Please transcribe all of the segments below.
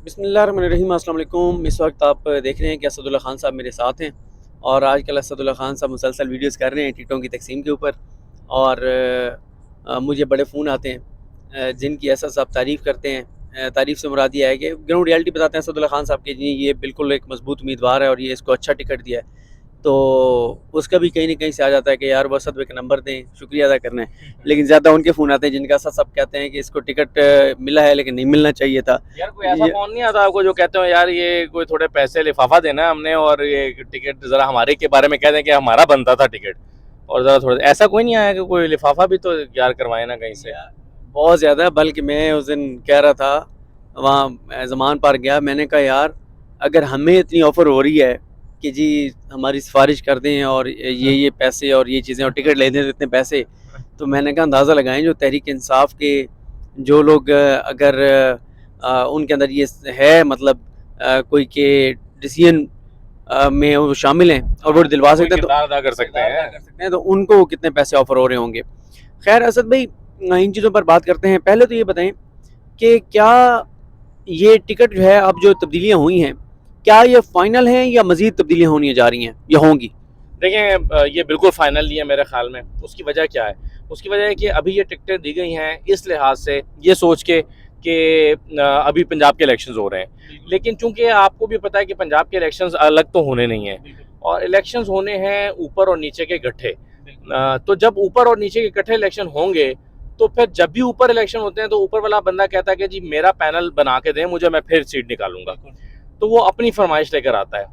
बिस्मिल्लाहिर्रहमानिर्रहीम। अस्सलाम वालेकुम। इस वक्त आप देख रहे हैं कि असदुल्ला खान साहब मेरे साथ हैं और आजकल असदुल्ला खान साहब मुसलसल वीडियोस कर रहे हैं टिकटों की तकसीम के ऊपर। और मुझे बड़े फ़ोन आते हैं जिनकी ऐसा साहब तारीफ़ करते हैं। तारीफ़ से मुराद ये है कि ग्राउंड रियलिटी बताते हैं असदुल्ला खान साहब के जी ये बिल्कुल एक मजबूत उम्मीदवार है और ये इसको अच्छा टिकट दिया है। तो उसका भी कहीं न कहीं से आ जाता है कि यार वो असद भाई का नंबर दें, शुक्रिया अदा करना है। लेकिन ज़्यादा उनके फ़ोन आते हैं जिनका असद साहब कहते हैं कि इसको टिकट मिला है लेकिन नहीं मिलना चाहिए था। यार कोई ऐसा ये फोन नहीं आता आपको जो कहते हो यार ये कोई थोड़े पैसे लिफाफा देना है हमने और ये टिकट जरा हमारे के बारे में कह दें कि हमारा बनता था टिकट और जरा थोड़ा ऐसा कोई नहीं आया कि कोई लिफाफा भी तो यार करवाए ना कहीं से। बहुत ज़्यादा, बल्कि मैं उस दिन कह रहा था वहाँ ज़मान पार्क गया, मैंने कहा यार अगर हमें इतनी ऑफ़र हो रही है कि जी हमारी सिफारिश कर दें और ये पैसे और ये चीज़ें और टिकट ले दें तो इतने पैसे, तो मैंने कहा अंदाज़ा लगाएं जो तहरीक इंसाफ के जो लोग अगर उनके अंदर ये है मतलब कोई के डिसीजन में वो शामिल हैं और वोट दिलवा कोई सकते हैं तो किरदार अदा कर सकते हैं। तो उनको कितने पैसे ऑफ़र हो रहे होंगे। खैर असद भाई इन चीज़ों पर बात करते हैं। पहले तो ये बताएं कि क्या ये टिकट जो है अब जो तब्दीलियाँ हुई हैं क्या ये फाइनल हैं या मज़ीद तब्दीलियाँ होनी जा रही हैं या होंगी? देखें ये बिल्कुल फाइनल नहीं है मेरे ख्याल में। उसकी वजह क्या है? उसकी वजह है कि अभी ये टिकटें दी गई हैं इस लिहाज से ये सोच के कि अभी पंजाब के इलेक्शंस हो रहे हैं, लेकिन चूंकि आपको भी पता है कि पंजाब के इलेक्शंस अलग तो होने नहीं है और इलेक्शंस होने हैं ऊपर और नीचे के इकट्ठे। तो जब ऊपर और नीचे के इकट्ठे इलेक्शन होंगे तो फिर जब भी ऊपर इलेक्शन होते हैं तो ऊपर वाला बंदा कहता है कि जी मेरा पैनल बना के दें मुझे, मैं फिर सीट निकालूंगा। तो वो अपनी फरमाइश लेकर आता है।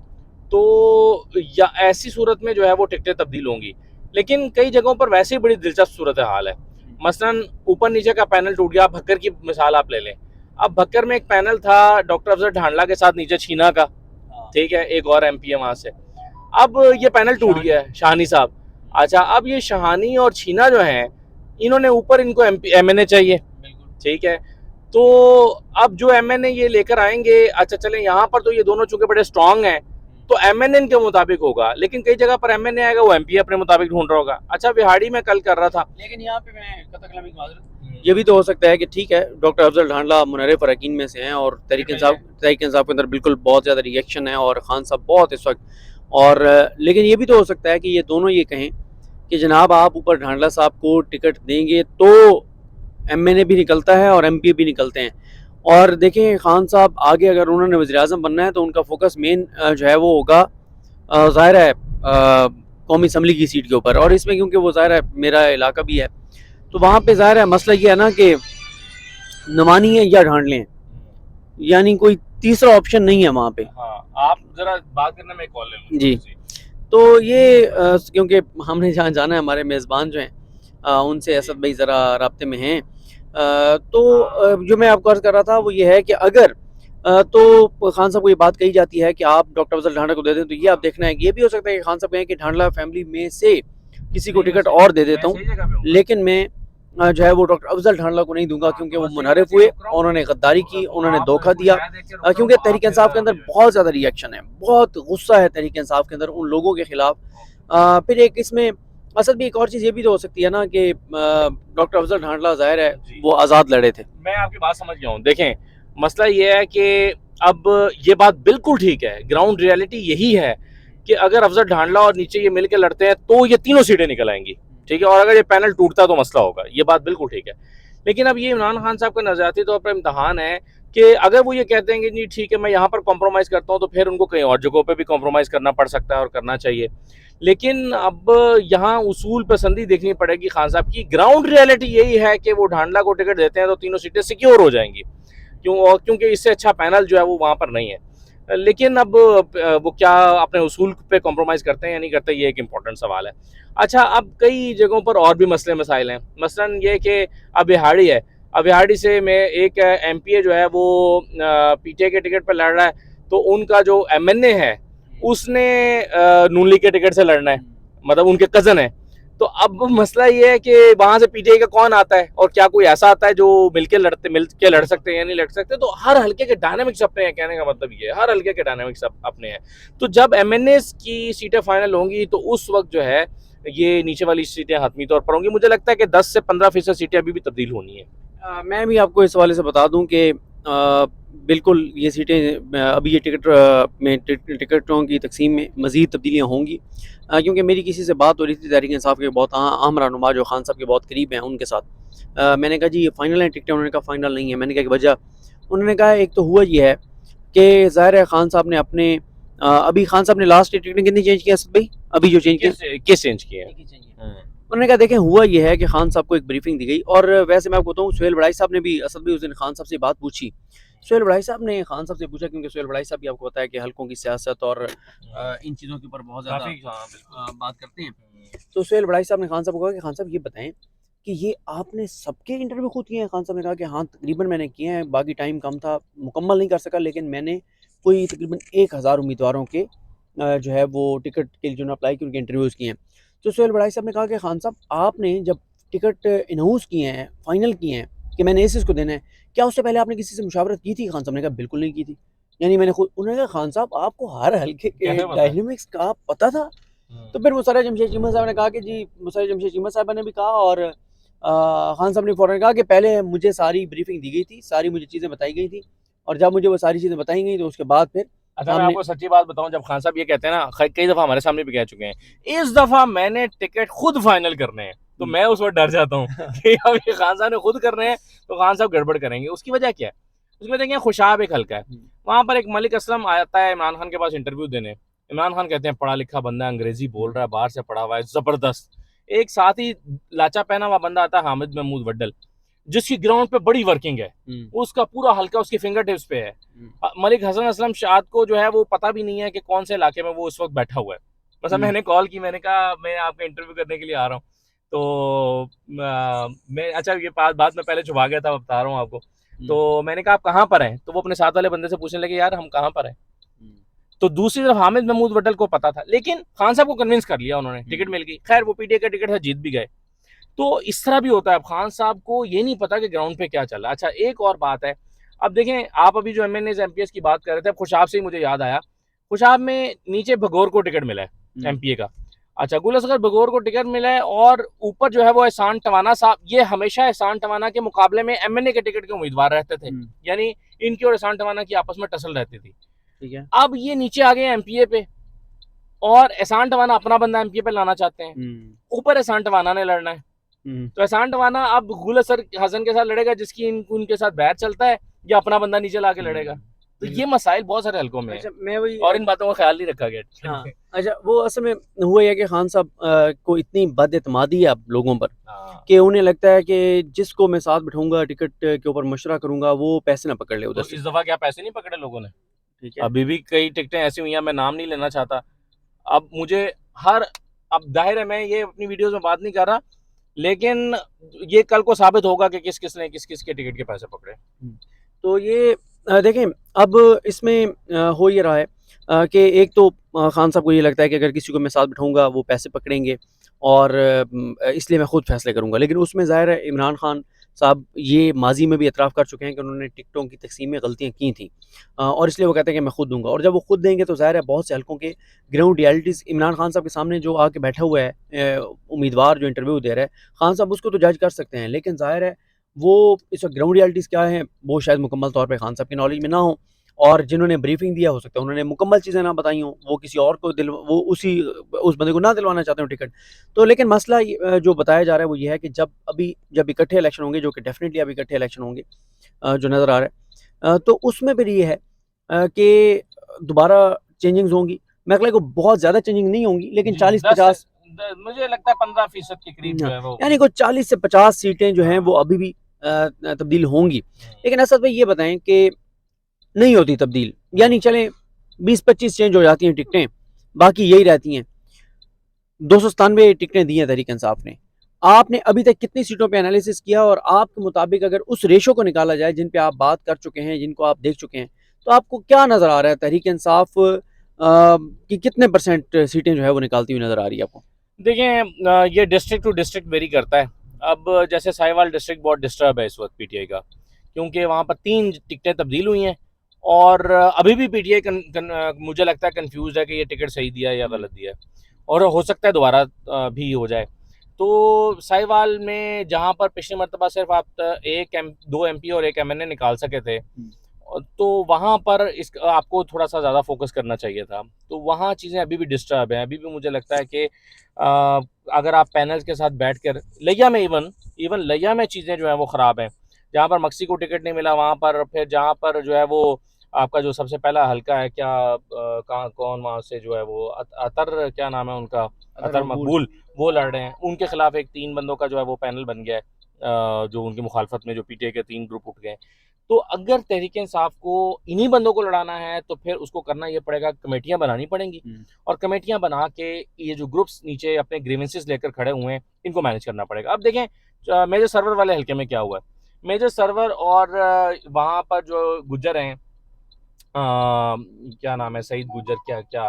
तो या ऐसी सूरत में जो है वो टिकटें तब्दील होंगी, लेकिन कई जगहों पर वैसे ही बड़ी दिलचस्प सूरत हाल है। मसलन ऊपर नीचे का पैनल टूट गया। भक्कर की मिसाल आप ले लें। अब भक्कर में एक पैनल था डॉक्टर अफजल ढांडला के साथ नीचे छीना का, ठीक है, एक और एमपी है वहां से। अब ये पैनल टूट गया है, शाहानी साहब। अच्छा, अब ये शाहानी और छीना जो है इन्होंने ऊपर इनको एमएनए चाहिए, ठीक है। तो अब जो एमएनए ये लेकर आएंगे, अच्छा चले यहाँ पर तो ये दोनों चूंकि बड़े स्ट्रांग हैं तो एमएनए के मुताबिक होगा, लेकिन कई जगह पर एमएनए आएगा वो एमपी अपने मुताबिक ढूंढ रहा होगा। अच्छा, बिहाड़ी में कल कर रहा था, लेकिन यहाँ पे मैं कतकलामी की माजरत, ये भी तो हो सकता है कि ठीक है डॉक्टर अफजल ढांडला मुनर्रिफ अरकान में से हैं और तहरीक इंसाफ के अंदर बिल्कुल बहुत ज़्यादा रिएक्शन है और खान साहब बहुत इस वक्त और लेकिन ये भी तो हो सकता है कि ये दोनों ये कहें कि जनाब आप ऊपर ढांडला साहब को टिकट देंगे तो एमएनए भी निकलता है और एमपी भी निकलते हैं। और देखें खान साहब आगे अगर उन्होंने वज़ीर आज़म बनना है तो उनका फोकस मेन जो है वो होगा ज़ाहिर है कौमी असम्बली की सीट के ऊपर। और इसमें क्योंकि वो ज़ाहिर है मेरा इलाका भी है तो वहाँ पे ज़ाहिर है मसला ये है ना कि नमानी है या ढांडले हैं, यानी कोई तीसरा ऑप्शन नहीं है वहाँ पे। हाँ, आप जरा बात करना, मैं कॉल ले लूँ जी, तो ये क्योंकि हमने जहाँ जाना है हमारे मेज़बान जो हैं उनसे असद भाई ज़रा राब्ते में हैं। तो जो मैं आपको अर्ज़ कर रहा था वो ये है कि अगर तो खान साहब को ये बात कही जाती है कि आप डॉक्टर अफजल ढांडा को दे दें, तो ये आप देखना है कि ये भी हो सकता है कि खान साहब कहें कि ढांडला फैमिली में से किसी को टिकट और दे देता हूँ, लेकिन मैं जो है वो डॉक्टर अफजल ढांडला को नहीं दूंगा क्योंकि वो मुनहरिफ हुए, उन्होंने गद्दारी की, उन्होंने धोखा दिया। क्योंकि तहरीक इंसाफ के अंदर बहुत ज़्यादा रिएक्शन है, बहुत गुस्सा है तहरीक इंसाफ के अंदर उन लोगों के खिलाफ। फिर एक इसमें असद भी एक और चीज़ ये भी तो हो सकती है ना कि डॉक्टर अफजल ढांडला ज़ाहिर है वो आज़ाद लड़े थे। मैं आपकी बात समझ गया हूँ। देखें, मसला ये है कि अब ये बात बिल्कुल ठीक है, ग्राउंड रियलिटी यही है कि अगर अफजल ढांडला और नीचे ये मिलकर लड़ते हैं तो ये तीनों सीटें निकल आएंगी, ठीक है। और अगर ये पैनल टूटता तो मसला होगा, ये बात बिल्कुल ठीक है। लेकिन अब ये इमरान खान साहब का नजरियाती तौर पर इम्तहान है कि अगर वो ये कहते हैं कि नहीं ठीक है मैं यहाँ पर कॉम्प्रोमाइज़ करता हूँ, तो फिर उनको कहीं और जगहों पर भी कॉम्प्रोमाइज़ करना पड़ सकता है और करना चाहिए। लेकिन अब यहाँ उसूल पसंदी देखनी पड़ेगी खान साहब की। ग्राउंड रियलिटी यही है कि वो ढांडला को टिकट देते हैं तो तीनों सीटें सिक्योर हो जाएंगी, क्योंकि इससे अच्छा पैनल जो है वो वहाँ पर नहीं है। लेकिन अब वो क्या अपने उसूल पे कॉम्प्रोमाइज़ करते हैं या नहीं करते, ये एक इम्पॉर्टेंट सवाल है। अच्छा, अब कई जगहों पर और भी मसले मसाइल हैं। मसलन ये कि अब बिहाड़ी है, अब बिहाड़ी से में एक एमपीए जो है वो पीटीआई के टिकट पर लड़ रहा है, तो उनका जो एमएनए है उसने नून लीग के टिकट से लड़ना है, मतलब उनके कज़न है। तो अब मसला ये है कि वहां से पीटीआई का कौन आता है और क्या कोई ऐसा आता है जो मिलके लड़ सकते हैं या नहीं लड़ सकते। तो हर हल्के के डायनामिक्स अपने हैं, कहने का मतलब ये है हर हल्के के डायनामिक्स अपने हैं। तो जब एमएनए की सीटें फाइनल होंगी तो उस वक्त जो है ये नीचे वाली सीटें हतमी तौर पर होंगी। मुझे लगता है कि 10 से 15% सीटें अभी भी तब्दील होनी है। मैं भी आपको इस हवाले से बता दूं कि बिल्कुल ये सीटें अभी ये टिकटों की तकसीम में मज़ीद तब्दीलियाँ होंगी, क्योंकि मेरी किसी से बात हो रही थी तहरीक इंसाफ के बहुत अहम रहनुमा जो खान साहब के बहुत करीब हैं उनके साथ। मैंने कहा जी ये फ़ाइनल है टिकटें? उन्होंने कहा फ़ाइनल नहीं है। मैंने कहा कि वजह? उन्होंने कहा एक तो हुआ ये है कि ज़ाहिर है खान साहब ने अपने अभी खान साहब ने लास्ट टिकटें कितनी चेंज की असद भाई? अभी जो चेंज की किस चेंज किए हैं? उन्होंने कहा देखें हुआ ये है कि खान साहब को एक ब्रीफिंग दी गई, और वैसे मैं आपको बताऊँ सुहेल बड़ाई साहब ने भी असद भाई उस दिन खान साहब से बात पूछी। सुहेल बड़ाई साहब ने खान साहब से पूछा, क्योंकि सुहेल बड़ाई साहब भी आपको पता है कि हल्कों की सियासत और इन चीज़ों के ऊपर बहुत ज़्यादा बात करते हैं। तो सुहेल बड़ाई साहब ने खान साहब को कहा कि खान साहब ये बताएं कि ये आपने सबके इंटरव्यू खुद किए हैं? खान साहब ने कहा कि हाँ तकरीबन मैंने किए हैं, बाकी टाइम कम था, मुकम्मल नहीं कर सका, लेकिन मैंने कोई तकरीबन 1000 उम्मीदवारों के जो है वो टिकट के लिए जो अप्लाई की उनके इंटरव्यूज़ किए हैं। तो सुहेल बड़ाई साहब ने कहा कि खान साहब आपने जब टिकट अनाउंस किए हैं, फाइनल किए हैं कि मैंने इस को देना है, क्या उससे पहले आपने किसी से मुशावरत की थी? खान साहब ने कहा बिल्कुल नहीं की थी। यानी मैंने खुद उन्होंने कहा खान साहब आपको हर हल्के के कैसे पता? डायनामिक्स का पता था? तो फिर मुसर्रत जमशेद चीमा साहब ने कहा कि जी मुसर्रत जमशेद चीमा साहबा ने भी कहा, और खान साहब ने फ़ौरन कहा कि पहले मुझे सारी ब्रीफिंग दी गई थी, सारी मुझे चीज़ें बताई गई थी, और जब मुझे वो सारी चीज़ें बताई गई तो उसके बाद फिर अच्छा मैं हमने आपको सच्ची बात बताऊं, जब खान साहब ये कहते हैं ना, कई दफा हमारे सामने भी कह चुके हैं, इस दफा मैंने टिकट खुद फाइनल करने हैं, तो मैं उस वक्त डर जाता हूँ कि अब ये खान साहब ने खुद करने हैं तो खान साहब गड़बड़ करेंगे। उसकी वजह क्या है? उसकी वजह क्या है? खुशाब एक हल्का है, वहां पर एक मलिक असलम आता है इमरान खान के पास इंटरव्यू देने। इमरान खान कहते हैं पढ़ा लिखा बंदा, अंग्रेजी बोल रहा है, बाहर से पढ़ा हुआ है, जबरदस्त। एक साथ ही लाचा पहना हुआ बंदा आता है, हामिद महमूद वड्डल, जिसकी ग्राउंड पे बड़ी वर्किंग है, उसका पूरा हल्का उसकी फिंगर टिप्स पे है। मलिक हसन असलम शाद को जो है वो पता भी नहीं है कि कौन से इलाके में वो उस वक्त बैठा हुआ है। मतलब मैंने कॉल की, मैंने कहा मैं आपका इंटरव्यू करने के लिए आ रहा हूँ, तो मैं अच्छा ये बात मैं पहले छुपा गया था, बता रहा हूँ आपको। तो मैंने कहा आप कहाँ पर हैं? तो वो अपने साथ वाले बंदे से पूछने लगे यार हम कहाँ पर हैं। तो दूसरी तरफ हामिद महमूद वड्डल को पता था, लेकिन खान साहब को कन्विंस कर लिया उन्होंने, टिकट मिल गई। खैर वो पीटीए का टिकट था, जीत भी गए। तो इस तरह भी होता है। अब खान साहब को ये नहीं पता कि ग्राउंड पे क्या चल रहा है। अच्छा एक और बात है, अब देखें आप अभी जो एमएनएस एमपीएस की बात कर रहे थे, खुशाब से ही मुझे याद आया, खुशाब में नीचे भगोर को टिकट मिला है एमपीए का। अच्छा गुल असगर भगोर को टिकट मिला है, और ऊपर जो है वो एहसान टवाना साहब, ये हमेशा एहसान टवाना के मुकाबले में एमएनए के टिकट के उम्मीदवार रहते थे, यानी इनकी और एहसान टवाना की आपस में टसल रहती थी। ठीक है, अब ये नीचे आ गए एमपीए पे, और एहसान टवाना अपना बंदा एमपीए पे लाना चाहते हैं, ऊपर एहसान टवाना ने लड़ना है। तो एहसान टवाना अब गुल हसन के साथ लड़ेगा जिसकी उनके साथ बैर चलता है, या अपना बंदा नीचे ला के लड़ेगा। तो ये मसाइल बहुत सारे हल्कों में अच्छा मैं वही और इन बातों का ख्याल नहीं रखा गया। हाँ, अच्छा वो असल में हुआ यह कि खान साहब को इतनी बदएतमादी है अब लोगों पर कि उन्हें लगता है कि जिसको मैं साथ बिठाऊंगा टिकट के ऊपर मशवरा करूंगा वो पैसे ना पकड़ ले उधर से। इस दफा क्या पैसे नहीं पकड़े लोगों ने? ठीक है, अभी भी कई टिकटें ऐसी हुई हैं, मैं नाम नहीं लेना चाहता। अब मुझे अब जाहिर है मैं ये अपनी वीडियोस में बात नहीं कर रहा, लेकिन ये कल को साबित होगा कि किस किस ने किस किस के टिकट के पैसे पकड़े। तो ये देखें अब इसमें हो ये रहा है कि एक तो खान साहब को ये लगता है कि अगर किसी को मैं साथ बिठाऊंगा वो पैसे पकड़ेंगे, और इसलिए मैं खुद फैसले करूंगा। लेकिन उसमें ज़ाहिर है इमरान खान साहब ये माजी में भी एतराफ़ कर चुके हैं कि उन्होंने टिकटों की तकसीम में गलतियाँ की थी, और इसलिए वो कहते हैं कि मैं खुद दूंगा। और जब वो खुद देंगे तो ज़ाहिर है बहुत से हल्कों के ग्राउंड रियलिटीज़ इमरान खान साहब के सामने जो आके बैठा हुआ है उम्मीदवार जो इंटरव्यू दे रहा है, खान साहब उसको तो जज कर सकते हैं, लेकिन ज़ाहिर है वो इस वक्त ग्राउंड रियलिटीज़ क्या है वो शायद मुकम्मल तौर पे खान साहब की नॉलेज में ना हो, और जिन्होंने ब्रीफिंग दिया हो सकता है उन्होंने मुकम्मल चीज़ें ना बताई हों, वो किसी और को वो उस बंदे को ना दिलवाना चाहते हो टिकट। तो लेकिन मसला जो बताया जा रहा है वो ये है कि जब इकट्ठे इलेक्शन होंगे, जो कि डेफिनेटली अब इकट्ठे इलेक्शन होंगे जो नज़र आ रहा है, तो उसमें फिर ये है कि दोबारा चेंजिंग्स होंगी। मैं को बहुत ज़्यादा चेंजिंग नहीं होंगी, लेकिन 40-50 मुझे लगता है 15% के करीब जो है वो, यानी कुछ 40 से 50 सीटें जो हैं वो अभी भी तब्दील होंगी। लेकिन असद भाई ये बताएं कि नहीं होती तब्दील, यानी चलें 20-25 चेंज हो जाती हैं टिकटें, बाकी यही रहती हैं। 297 टिकटें दी हैं तहरीक इंसाफ ने। आपने अभी तक कितनी सीटों पे एनालिसिस किया, और आपके मुताबिक अगर उस रेशो को निकाला जाए जिन पे आप बात कर चुके हैं, जिनको आप देख चुके हैं, तो आपको क्या नज़र आ रहा है तहरीक इंसाफ की कितने परसेंट सीटें जो है वो निकालती हुई नज़र आ रही है आपको? देखें ये डिस्ट्रिक्ट टू डिस्ट्रिक्ट वेरी करता है। अब जैसे साहिवाल डिस्ट्रिक्ट बहुत डिस्टर्ब है इस वक्त पीटीआई का, क्योंकि वहाँ पर 3 टिकटें तब्दील हुई हैं, और अभी भी पीटीआई मुझे लगता है कंफ्यूज है कि ये टिकट सही दिया है या गलत दिया है, और हो सकता है दोबारा भी हो जाए। तो साहिवाल में जहाँ पर पिछली मरतबा सिर्फ आप 2 MP और 1 MNA निकाल सके थे, तो वहाँ पर इस आपको थोड़ा सा ज़्यादा फोकस करना चाहिए था। तो वहाँ चीज़ें अभी भी डिस्टर्ब हैं। अभी भी मुझे लगता है कि अगर आप पैनल्स के साथ बैठ कर लिया में इवन लिया में चीज़ें जो हैं वो ख़राब हैं। जहाँ पर मक्सी को टिकट नहीं मिला वहाँ पर, फिर जहाँ पर जो है वो आपका जो सबसे पहला हल्का है क्या कहाँ कौन वहाँ से जो है वो अतर क्या नाम है उनका, अदर अतर मकबूल। मकबूल, वो लड़ रहे हैं। उनके खिलाफ एक 3 बंदों का जो है वो पैनल बन गया है, जो उनकी मुखालफत में जो पीटीआई के 3 ग्रुप उठ गए। तो अगर तहरीक इंसाफ को इन्हीं बंदों को लड़ाना है तो फिर उसको करना ये पड़ेगा, कमेटियां बनानी पड़ेंगी, और कमेटियां बना के ये जो ग्रुप्स नीचे अपने ग्रीवेंसेस लेकर खड़े हुए हैं इनको मैनेज करना पड़ेगा। अब देखें मेजर सर्वर वाले हल्के में क्या हुआ है। मेजर सर्वर और वहाँ पर जो गुज्जर हैं, क्या नाम है, सईद गुज्जर, क्या क्या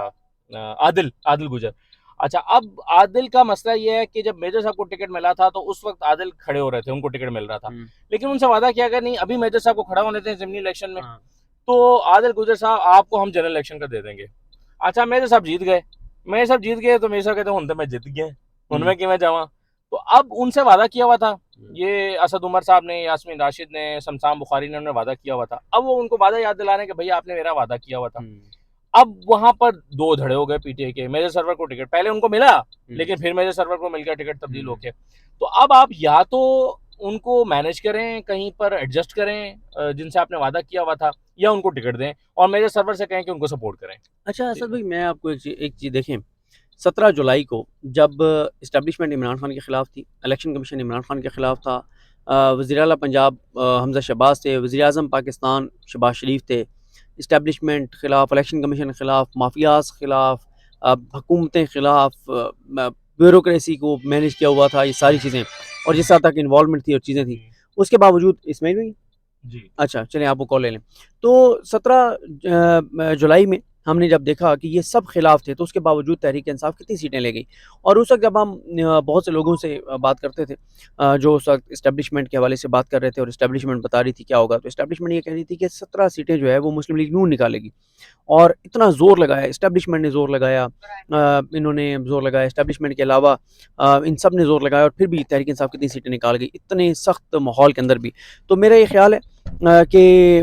आदिल आदिल गुज्जर। अच्छा, अब आदिल का मसला ये है कि जब मेजर साहब को टिकट मिला था तो उस वक्त आदिल खड़े हो रहे थे, उनको टिकट मिल रहा था, लेकिन उनसे वादा किया गया नहीं अभी मेजर साहब को खड़ा होने थे ज़िमनी इलेक्शन में, तो आदिल गुज्जर साहब आपको हम जनरल इलेक्शन का दे देंगे। अच्छा, मेजर साहब जीत गए, मेजर साहब जीत गए तो मेजर साहब कहते हैं तो मैं जीत गए, उनमें कि मैं जावा। तो अब उनसे वादा किया हुआ था, ये असद उमर साहब ने, यास्मीन राशिद ने, शमशान बुखारी ने, उन्होंने वादा किया हुआ था। अब वो उनको वादा याद दिला रहे हैं कि भैया आपने मेरा वादा किया हुआ था। अब वहां पर दो धड़े हो गए पीटीआई के। मेजर सर्वर को टिकट पहले उनको मिला, लेकिन फिर मेजर सर्वर को मिल गया टिकट तब्दील होके। तो अब आप या तो उनको मैनेज करें, कहीं पर एडजस्ट करें जिनसे आपने वादा किया हुआ था, या उनको टिकट दें और मेजर सर्वर से कहें कि उनको सपोर्ट करें। अच्छा असद भाई, मैं आपको एक चीज़ देखें, 17 जुलाई को जब इस्टेब्लिशमेंट इमरान खान के ख़िलाफ़ थी, इलेक्शन कमीशन इमरान खान के ख़िलाफ़ था, वज़ीर आला पंजाब हमज़ा शहबाज थे, वज़ीर आज़म पाकिस्तान शहबाज शरीफ थे, इस्टेब्लिशमेंट ख़िलाफ़, इलेक्शन कमीशन के ख़िलाफ़, माफियाज़ ख़िलाफ़, हुकूमतें ख़िलाफ़, ब्यूरोक्रेसी को मैनेज किया हुआ था, ये सारी चीज़ें, और जिस हद तक इन्वॉल्वमेंट थी और चीज़ें थी, उसके बावजूद इसमें भी जी अच्छा, चलें आप वो कॉल ले लें। तो 17 जुलाई में हमने जब देखा कि ये सब खिलाफ थे, तो उसके बावजूद तहरीक इंसाफ कितनी सीटें ले गई। और उस वक़्त जब हम बहुत से लोगों से बात करते थे, जो उस वक़्त इस्टेब्लिशमेंट के हवाले से बात कर रहे थे, और इस्टेब्लिशमेंट बता रही थी क्या होगा, तो इस्टेब्लिशमेंट ये कह रही थी कि 17 सीटें जो है वो मुस्लिम लीग नून निकालेगी। और इतना ज़ोर लगाया, इस्टेब्लिशमेंट ने ज़ोर लगाया, इन्होंने ज़ोर लगाया, इस्टेब्लिशमेंट के अलावा इन सब ने ज़ोर लगाया, और फिर भी तहरीक इंसाफ कितनी सीटें निकाल गई, इतने सख्त माहौल के अंदर भी। तो मेरा ये ख्याल है कि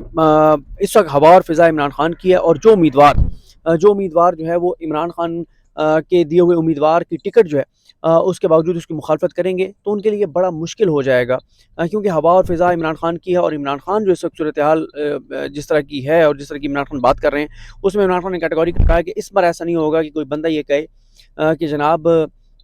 इस वक्त हवा और फ़िज़ा इमरान खान की है, और जो उम्मीदवार जो है वो इमरान खान के दिए हुए उम्मीदवार की टिकट जो है उसके बावजूद उसकी मुखालफत करेंगे, तो उनके लिए बड़ा मुश्किल हो जाएगा, क्योंकि हवा और फ़िज़ा इमरान खान की है, और इमरान खान जो इस वक्त सूरत हाल जिस तरह की है और जिस तरह की इमरान खान बात कर रहे हैं, उसमें इमरान खान ने कैटेगरी कहा है कि इस बार ऐसा नहीं होगा कि कोई बंदा ये कहे कि जनाब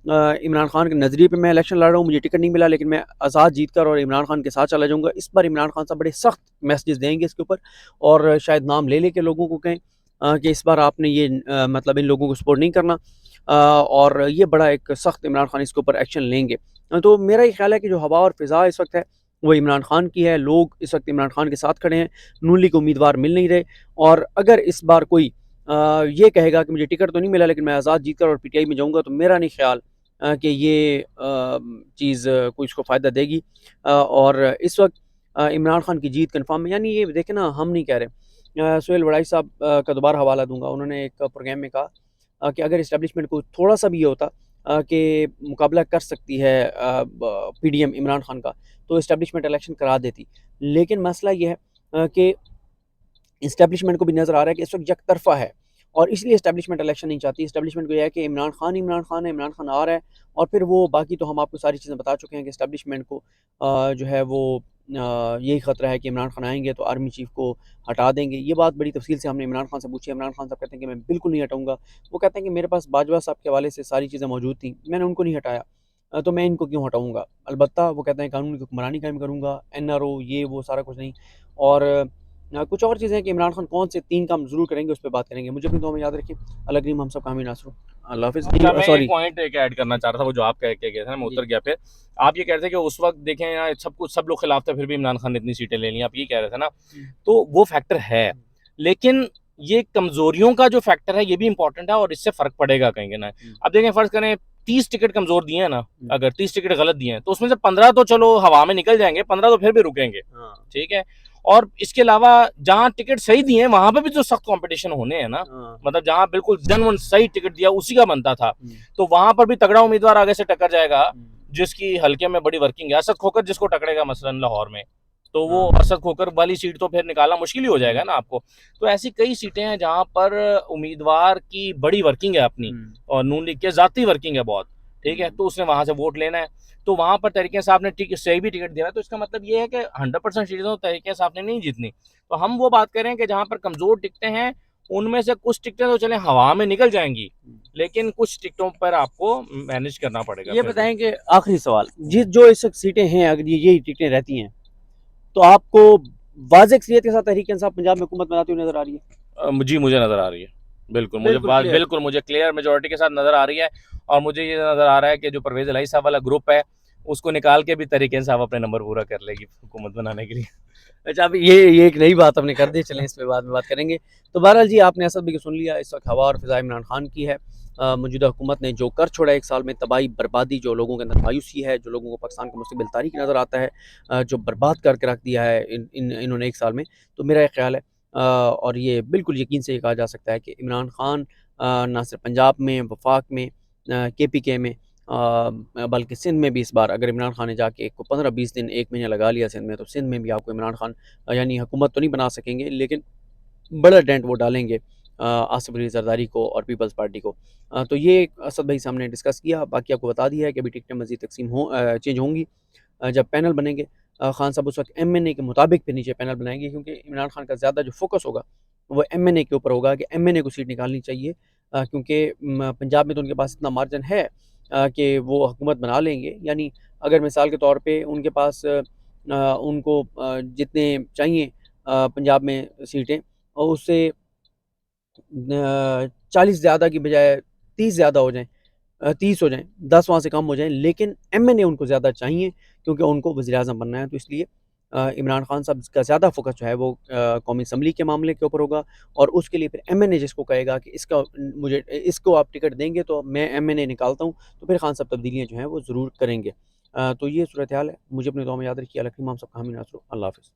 इमरान खान के नज़रिए पे मैं इलेक्शन लड़ रहा हूँ, मुझे टिकट नहीं मिला, लेकिन मैं आज़ाद जीत कर और इमरान खान के साथ चला जाऊँगा। इस बार इमरान खान साहब बड़े सख्त मैसेजेस देंगे इसके ऊपर, और शायद नाम ले के लोगों को कहें कि इस बार आपने ये मतलब इन लोगों को सपोर्ट नहीं करना, और ये बड़ा एक सख्त इमरान खान इसके ऊपर एक्शन लेंगे। तो मेरा ये ख्याल है कि जो हवा और फ़िज़ा इस वक्त है वो इमरान खान की है। लोग इस वक्त इमरान खान के साथ खड़े हैं, नून लीग के उम्मीदवार मिल नहीं रहे, और अगर इस बार कोई ये कहेगा कि मुझे टिकट तो नहीं मिला लेकिन मैं आज़ाद जीत कर और पीटीआई में जाऊँगा, तो मेरा नहीं ख्याल कि ये चीज़ कोई इसको फ़ायदा देगी। और इस वक्त इमरान खान की जीत कन्फर्म है। यानी ये देखें ना, हम नहीं कह रहे। सुहेल वड़ाई साहब का दोबारा हवाला दूँगा, उन्होंने एक प्रोग्राम में कहा कि अगर इस्टेब्लिशमेंट को थोड़ा-सा भी ये होता कि मुकाबला कर सकती है पीडीएम इमरान खान का, तो इस्टेब्लिशमेंट इलेक्शन करा देती। लेकिन मसला ये है कि इस्टेब्लिशमेंट को भी नज़र आ रहा है कि इस वक्त यकतरफ़ा है, और इसलिए इस्टेब्लिशमेंट इलेक्शन नहीं चाहती। इस्टेब्लिशमेंट को यह है कि इमरान खान है, इमरान खान आ रहा है, और फिर वो बाकी तो हम आपको सारी चीज़ें बता चुके हैं कि इस्टेब्लिशमेंट को जो है वो यही ख़तरा है कि इमरान खान आएँगे तो आर्मी चीफ़ को हटा देंगे। ये बात बड़ी तफ़सील से हमने इमरान खान से पूछी है। इमरान खान साहब कहते हैं कि मैं बिल्कुल नहीं हटाऊँगा। वो कहते हैं कि मेरे पास बाजवा साहब के हवाले से सारी चीज़ें मौजूद थी, मैंने उनको नहीं हटाया, तो मैं इनको क्यों हटाऊँगा? अलबत्ता वो कहते हैं कानून की हुक्मरानी कायम करूँगा, एनआरओ ये वो सारा कुछ नहीं। और कुछ और चीज़ें हैं कि इमरान खान कौन से 3 काम ज़रूर करेंगे, उस पे बात करेंगे। मुझे अपनी दुआ में याद रखिए। अल अग्रीम हम सब कामिल नासरू। अल्लाह हाफ़िज़। अच्छा, मैं एक सॉरी। पॉइंट एक ऐड करना चाह रहा था, वो जो आप कह के गए थे ना, मैं जी। उतर गया फिर। आप ये कह रहे थे कि उस वक्त देखें यार सब लोग खिलाफ थे, फिर भी इमरान खान ने इतनी सीटें ले ली, आप ये कह रहे थे ना, तो वो फैक्टर है, लेकिन ये कमजोरियों का जो फैक्टर है ये भी इंपॉर्टेंट है, और इससे फर्क पड़ेगा कहीं ना। अब देखें, फर्ज करें 30 टिकट कमजोर दिए हैं ना, अगर 30 टिकट गलत दिए हैं तो उसमें से 15 तो चलो हवा में निकल जाएंगे, 15 तो फिर भी रुकेंगे, ठीक है। और इसके अलावा जहां टिकट सही दिए हैं वहां पे भी तो सख्त कंपटीशन होने हैं ना, मतलब जहां बिल्कुल जनवन सही टिकट दिया उसी का बनता था, तो वहां पर भी तगड़ा उम्मीदवार आगे से टक्कर जाएगा जिसकी हल्के में बड़ी वर्किंग है। असद खोकर जिसको टकरेगा मसलन लाहौर में, तो वो हाँ। असद खोकर वाली सीट तो फिर निकालना मुश्किल ही हो जाएगा ना आपको। तो ऐसी कई सीटें हैं जहाँ पर उम्मीदवार की बड़ी वर्किंग है अपनी, और नून लीग की ज़ाती वर्किंग है बहुत, ठीक है, तो उसने वहाँ से वोट लेना है। तो वहाँ पर तरीके साहब ने सही भी टिकट दिया है, तो इसका मतलब ये है कि 100% सीटें तो तरीके साहब ने नहीं जीतनी। तो हम वो बात करें कि जहाँ पर कमज़ोर टिकटें हैं, उनमें से कुछ टिकटें तो चले हवा में निकल जाएंगी, लेकिन कुछ टिकटों पर आपको मैनेज करना पड़ेगा ये फिर भी। बताएं कि आखिरी सवाल, जिस जो इस वक्त सीटें हैं, अगर यही टिकटें रहती हैं, तो आपको वाज़ेह अक्सरियत के साथ तहरीक इंसाफ पंजाब में हुकूमत बनाती हुई नजर आ रही है? जी मुझे नज़र आ रही है, बिल्कुल मुझे बिल्कुल बात क्लियर। बिल्कुल मुझे क्लियर मेजोरिटी के साथ नज़र आ रही है। और मुझे ये नज़र आ रहा है कि जो परवेज़ इलाही साहब वाला ग्रुप है, उसको निकाल के भी तरीके इंसाफ अपने नंबर पूरा कर लेगी हुकूमत बनाने के लिए। अच्छा, अब ये एक नई बात हमने कर दी, चलें इस पे बाद में बात करेंगे। तो बहरहाल जी, आपने असद भाई को सुन लिया, इस वक्त हवा और फिज़ा इमरान खान की है। मौजूदा हुकूमत ने जो कर छोड़ा 1 साल में, तबाही बर्बादी, जो लोगों के अंदर मायूसी है, जो लोगों को पाकिस्तान का मुस्तकबिल तारीक नज़र आता है, जो बर्बाद करके रख दिया है इन्होंने 1 साल में, तो मेरा ये ख्याल है, और ये बिल्कुल यकीन से ये कहा जा सकता है कि इमरान खान ना सिर्फ पंजाब में, वफाक में, KPK में, बल्कि सिंध में भी इस बार अगर इमरान खान ने जाके 15-20 दिन 1 महीना लगा लिया सिंध में, तो सिंध में भी आपको इमरान खान यानी हुकूमत तो नहीं बना सकेंगे, लेकिन बड़ा डेंट वो डालेंगे आसिफ अली जरदारी को और पीपल्स पार्टी को। तो ये असद भाई से हमने डिस्कस किया, बाकी आपको बता दिया है कि अभी टिकटें मज़ीद तकसीम चेंज होंगी जब पैनल बनेंगे। खान साहब उस वक्त MNA के मुताबिक फिर नीचे पैनल बनाएंगे, क्योंकि इमरान खान का ज़्यादा जो फोकस होगा वो MNA के ऊपर होगा कि MNA को सीट निकालनी चाहिए, क्योंकि पंजाब में तो उनके पास इतना मार्जिन है कि वो हुकूमत बना लेंगे। यानी अगर मिसाल के तौर पे उनके पास उनको जितने चाहिए पंजाब में सीटें, और उससे 40 ज़्यादा की बजाय 30 ज़्यादा हो जाएँ, 30 हो जाएँ, 10 वहाँ से कम हो जाएँ, लेकिन MNA उनको ज़्यादा चाहिए, क्योंकि उनको वज़ीर-ए-आज़म बनना है। तो इसलिए इमरान खान साहब का ज़्यादा फ़ोकस जो है वो कौमी असम्बली के मामले के ऊपर होगा, और उसके लिए फिर MNA जिसको कहेगा कि मुझे इसको आप टिकट देंगे तो मैं MNA निकालता हूँ, तो फिर खान साहब तब्दीलियाँ जो हैं वो ज़रूर करेंगे। तो ये सूरत हाल है। मुझे अपनी दुआ में याद रखिए। अल्लाह हम सब का हामी नासर। अल्लाह हाफ़िज़।